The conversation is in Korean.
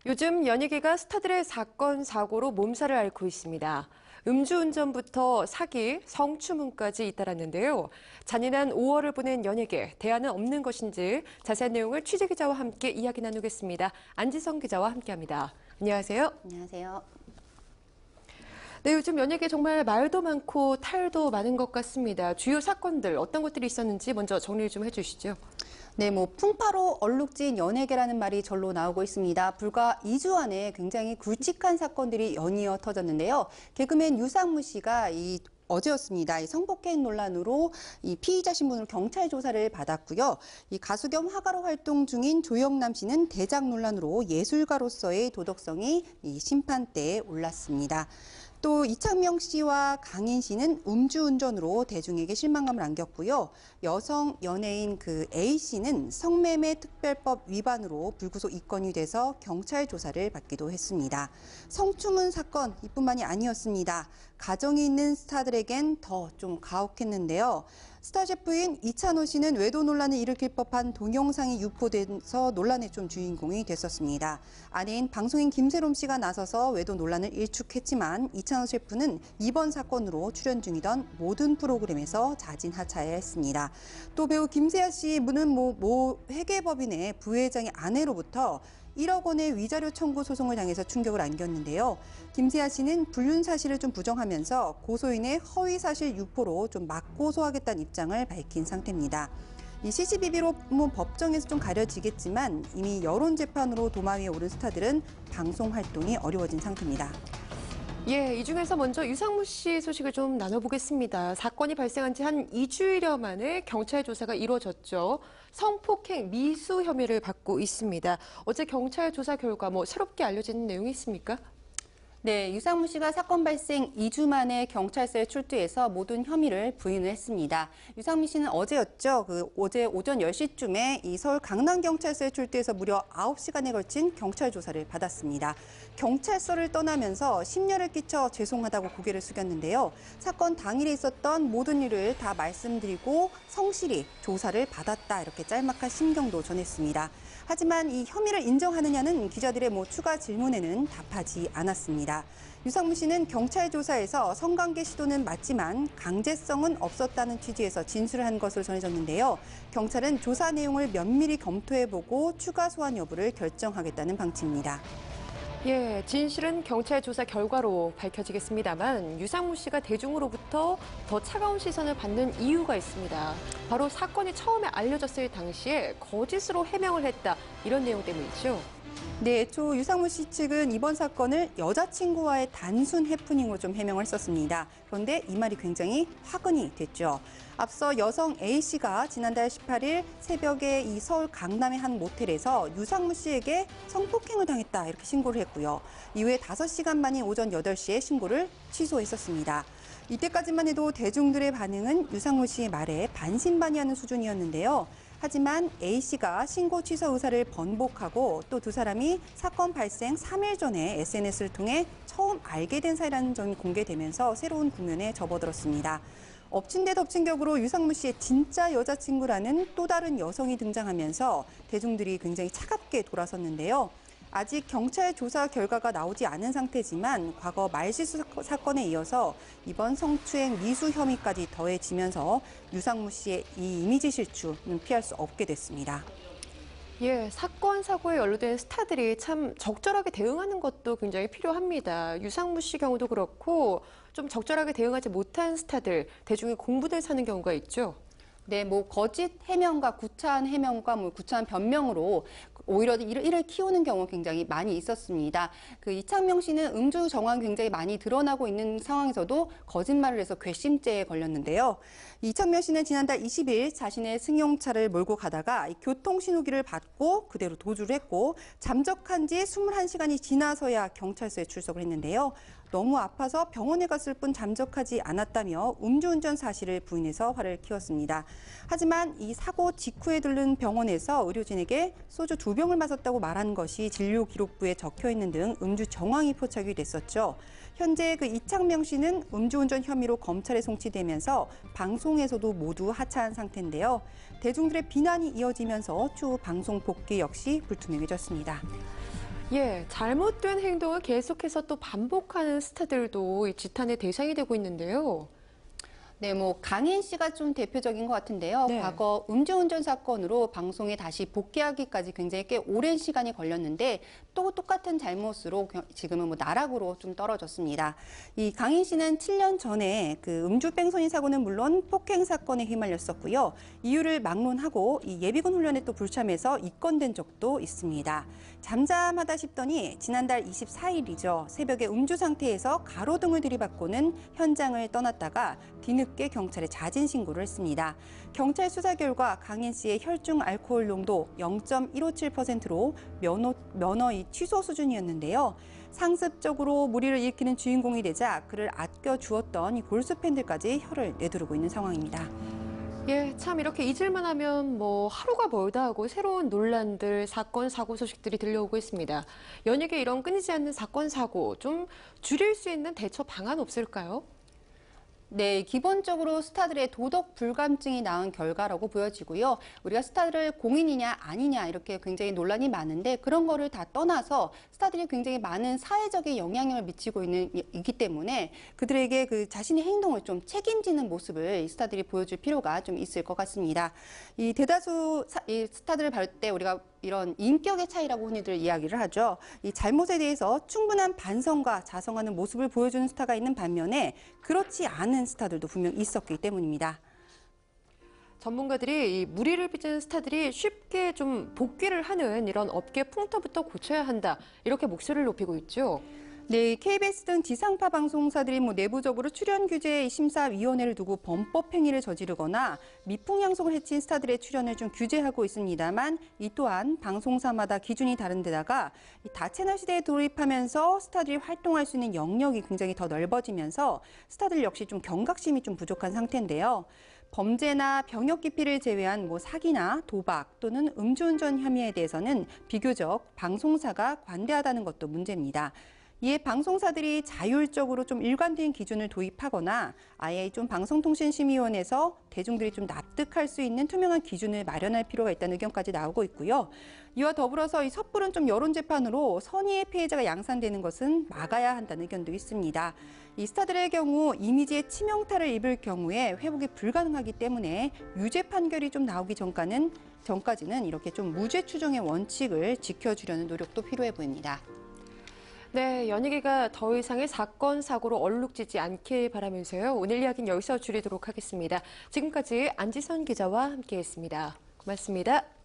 요즘 연예계가 스타들의 사건, 사고로 몸살을 앓고 있습니다. 음주운전부터 사기, 성추문까지 잇따랐는데요. 잔인한 5월을 보낸 연예계, 대안은 없는 것인지 자세한 내용을 취재기자와 함께 이야기 나누겠습니다. 안지성 기자와 함께합니다. 안녕하세요. 안녕하세요. 네, 요즘 연예계 정말 말도 많고 탈도 많은 것 같습니다. 주요 사건들 어떤 것들이 있었는지 먼저 정리를 좀 해주시죠. 네, 풍파로 얼룩진 연예계라는 말이 절로 나오고 있습니다. 불과 2주 안에 굉장히 굵직한 사건들이 연이어 터졌는데요. 개그맨 유상무 씨가 어제였습니다. 이 성폭행 논란으로 이 피의자 신분으로 경찰 조사를 받았고요. 이 가수 겸 화가로 활동 중인 조영남 씨는 대작 논란으로 예술가로서의 도덕성이 이 심판대에 올랐습니다. 또 이창명 씨와 강인 씨는 음주운전으로 대중에게 실망감을 안겼고요. 여성 연예인 A 씨는 성매매 특별법 위반으로 불구속 입건이 돼서 경찰 조사를 받기도 했습니다. 성추문 사건 이뿐만이 아니었습니다. 가정이 있는 스타들에겐 더 좀 가혹했는데요. 스타 셰프인 이찬호 씨는 외도 논란을 일으킬 법한 동영상이 유포돼서 논란의 좀 주인공이 됐었습니다. 아내인 방송인 김세롬 씨가 나서서 외도 논란을 일축했지만 이찬호 셰프는 이번 사건으로 출연 중이던 모든 프로그램에서 자진 하차했습니다. 또 배우 김세아 씨는 모 회계법인의 부회장의 아내로부터 1억 원의 위자료 청구 소송을 당해서 충격을 안겼는데요. 김세아 씨는 불륜 사실을 좀 부정하면서 고소인의 허위 사실 유포로 좀 맞고소하겠다는 입장을 밝힌 상태입니다. 이 CCBB로 법정에서 좀 가려지겠지만 이미 여론 재판으로 도마 위에 오른 스타들은 방송 활동이 어려워진 상태입니다. 예, 이 중에서 먼저 유상무 씨 소식을 좀 나눠보겠습니다. 사건이 발생한 지 한 2주일여 만에 경찰 조사가 이루어졌죠. 성폭행 미수 혐의를 받고 있습니다. 어제 경찰 조사 결과 새롭게 알려진 내용이 있습니까? 네, 유상무 씨가 사건 발생 2주 만에 경찰서에 출두해서 모든 혐의를 부인을 했습니다. 유상무 씨는 어제였죠. 어제 오전 10시쯤에 이 서울 강남경찰서에 출두해서 무려 9시간에 걸친 경찰 조사를 받았습니다. 경찰서를 떠나면서 심려를 끼쳐 죄송하다고 고개를 숙였는데요. 사건 당일에 있었던 모든 일을 다 말씀드리고 성실히 조사를 받았다 이렇게 짤막한 심경도 전했습니다. 하지만 이 혐의를 인정하느냐는 기자들의 추가 질문에는 답하지 않았습니다. 유상무 씨는 경찰 조사에서 성관계 시도는 맞지만 강제성은 없었다는 취지에서 진술을 한 것으로 전해졌는데요. 경찰은 조사 내용을 면밀히 검토해보고 추가 소환 여부를 결정하겠다는 방침입니다. 예, 진실은 경찰 조사 결과로 밝혀지겠습니다만 유상무 씨가 대중으로부터 더 차가운 시선을 받는 이유가 있습니다. 바로 사건이 처음에 알려졌을 당시에 거짓으로 해명을 했다, 이런 내용 때문이죠. 네, 초 유상무 씨 측은 이번 사건을 여자친구와의 단순 해프닝으로 좀 해명을 했었습니다. 그런데 이 말이 굉장히 화근이 됐죠. 앞서 여성 A 씨가 지난달 18일 새벽에 이 서울 강남의 한 모텔에서 유상무 씨에게 성폭행을 당했다 이렇게 신고를 했고요. 이후에 5시간 만인 오전 8시에 신고를 취소했었습니다. 이때까지만 해도 대중들의 반응은 유상무 씨의 말에 반신반의하는 수준이었는데요. 하지만 A 씨가 신고 취소 의사를 번복하고 또 두 사람이 사건 발생 3일 전에 SNS를 통해 처음 알게 된 사이라는 점이 공개되면서 새로운 국면에 접어들었습니다. 엎친 데 덮친 격으로 유상무 씨의 진짜 여자친구라는 또 다른 여성이 등장하면서 대중들이 굉장히 차갑게 돌아섰는데요. 아직 경찰 조사 결과가 나오지 않은 상태지만 과거 말실수 사건에 이어서 이번 성추행 미수 혐의까지 더해지면서 유상무 씨의 이 이미지 실추는 피할 수 없게 됐습니다. 예, 사건, 사고에 연루된 스타들이 참 적절하게 대응하는 것도 굉장히 필요합니다. 유상무 씨 경우도 그렇고 좀 적절하게 대응하지 못한 스타들, 대중의 공분을 사는 경우가 있죠. 네, 거짓 해명과 구차한 해명과 구차한 변명으로 오히려 이를 키우는 경우가 굉장히 많이 있었습니다. 이창명 씨는 음주 정황이 굉장히 많이 드러나고 있는 상황에서도 거짓말을 해서 괘씸죄에 걸렸는데요. 이창명 씨는 지난달 20일 자신의 승용차를 몰고 가다가 교통신호기를 받고 그대로 도주를 했고 잠적한 지 21시간이 지나서야 경찰서에 출석을 했는데요. 너무 아파서 병원에 갔을 뿐 잠적하지 않았다며 음주운전 사실을 부인해서 화를 키웠습니다. 하지만 이 사고 직후에 들른 병원에서 의료진에게 소주 2병을 마셨다고 말한 것이 진료 기록부에 적혀 있는 등 음주 정황이 포착이 됐었죠. 현재 이창명 씨는 음주운전 혐의로 검찰에 송치되면서 방송에서도 모두 하차한 상태인데요. 대중들의 비난이 이어지면서 추후 방송 복귀 역시 불투명해졌습니다. 예, 잘못된 행동을 계속해서 또 반복하는 스타들도 이 지탄의 대상이 되고 있는데요. 네, 뭐 강인 씨가 좀 대표적인 것 같은데요. 네. 과거 음주운전 사건으로 방송에 다시 복귀하기까지 굉장히 꽤 오랜 시간이 걸렸는데 또 똑같은 잘못으로 지금은 뭐 나락으로 좀 떨어졌습니다. 이 강인 씨는 7년 전에 그 음주 뺑소니 사고는 물론 폭행 사건에 휘말렸었고요. 이유를 막론하고 이 예비군 훈련에 또 불참해서 입건된 적도 있습니다. 잠잠하다 싶더니 지난달 24일이죠. 새벽에 음주 상태에서 가로등을 들이받고는 현장을 떠났다가 뒤늦게 경찰에 자진 신고를 했습니다. 경찰 수사 결과 강인 씨의 혈중 알코올 농도 0.157%로 면허 취소 수준이었는데요. 상습적으로 무리를 일으키는 주인공이 되자 그를 아껴주었던 이 골수 팬들까지 혀를 내두르고 있는 상황입니다. 예, 참 이렇게 잊을만 하면 뭐 하루가 멀다 하고 새로운 논란들, 사건, 사고 소식들이 들려오고 있습니다. 연예계 이런 끊이지 않는 사건, 사고 좀 줄일 수 있는 대처 방안 없을까요? 네, 기본적으로 스타들의 도덕 불감증이 낳은 결과라고 보여지고요. 우리가 스타를 공인이냐 아니냐 이렇게 굉장히 논란이 많은데 그런 거를 다 떠나서 스타들이 굉장히 많은 사회적인 영향력을 미치고 있기 때문에 그들에게 그 자신의 행동을 좀 책임지는 모습을 이 스타들이 보여줄 필요가 좀 있을 것 같습니다. 이 대다수 이 스타들을 볼 때 우리가 이런 인격의 차이라고 흔히들 이야기를 하죠. 이 잘못에 대해서 충분한 반성과 자성하는 모습을 보여주는 스타가 있는 반면에 그렇지 않은 스타들도 분명 있었기 때문입니다. 전문가들이 이 무리를 빚은 스타들이 쉽게 좀 복귀를 하는 이런 업계 풍토부터 고쳐야 한다. 이렇게 목소리를 높이고 있죠. 네, KBS 등 지상파 방송사들이 내부적으로 출연 규제 심사위원회를 두고 범법 행위를 저지르거나 미풍양속을 해친 스타들의 출연을 좀 규제하고 있습니다만 이 또한 방송사마다 기준이 다른 데다가 이 다채널 시대에 돌입하면서 스타들이 활동할 수 있는 영역이 굉장히 더 넓어지면서 스타들 역시 좀 경각심이 좀 부족한 상태인데요. 범죄나 병역 기피를 제외한 사기나 도박 또는 음주운전 혐의에 대해서는 비교적 방송사가 관대하다는 것도 문제입니다. 이에 방송사들이 자율적으로 좀 일관된 기준을 도입하거나 아예 좀 방송통신심의위원회에서 대중들이 좀 납득할 수 있는 투명한 기준을 마련할 필요가 있다는 의견까지 나오고 있고요. 이와 더불어서 이 섣부른 좀 여론재판으로 선의의 피해자가 양산되는 것은 막아야 한다는 의견도 있습니다. 이 스타들의 경우 이미지에 치명타를 입을 경우에 회복이 불가능하기 때문에 유죄 판결이 좀 나오기 전까지는 이렇게 좀 무죄 추정의 원칙을 지켜주려는 노력도 필요해 보입니다. 네, 연예계가 더 이상의 사건, 사고로 얼룩지지 않길 바라면서요. 오늘 이야기는 여기서 줄이도록 하겠습니다. 지금까지 안지선 기자와 함께했습니다. 고맙습니다.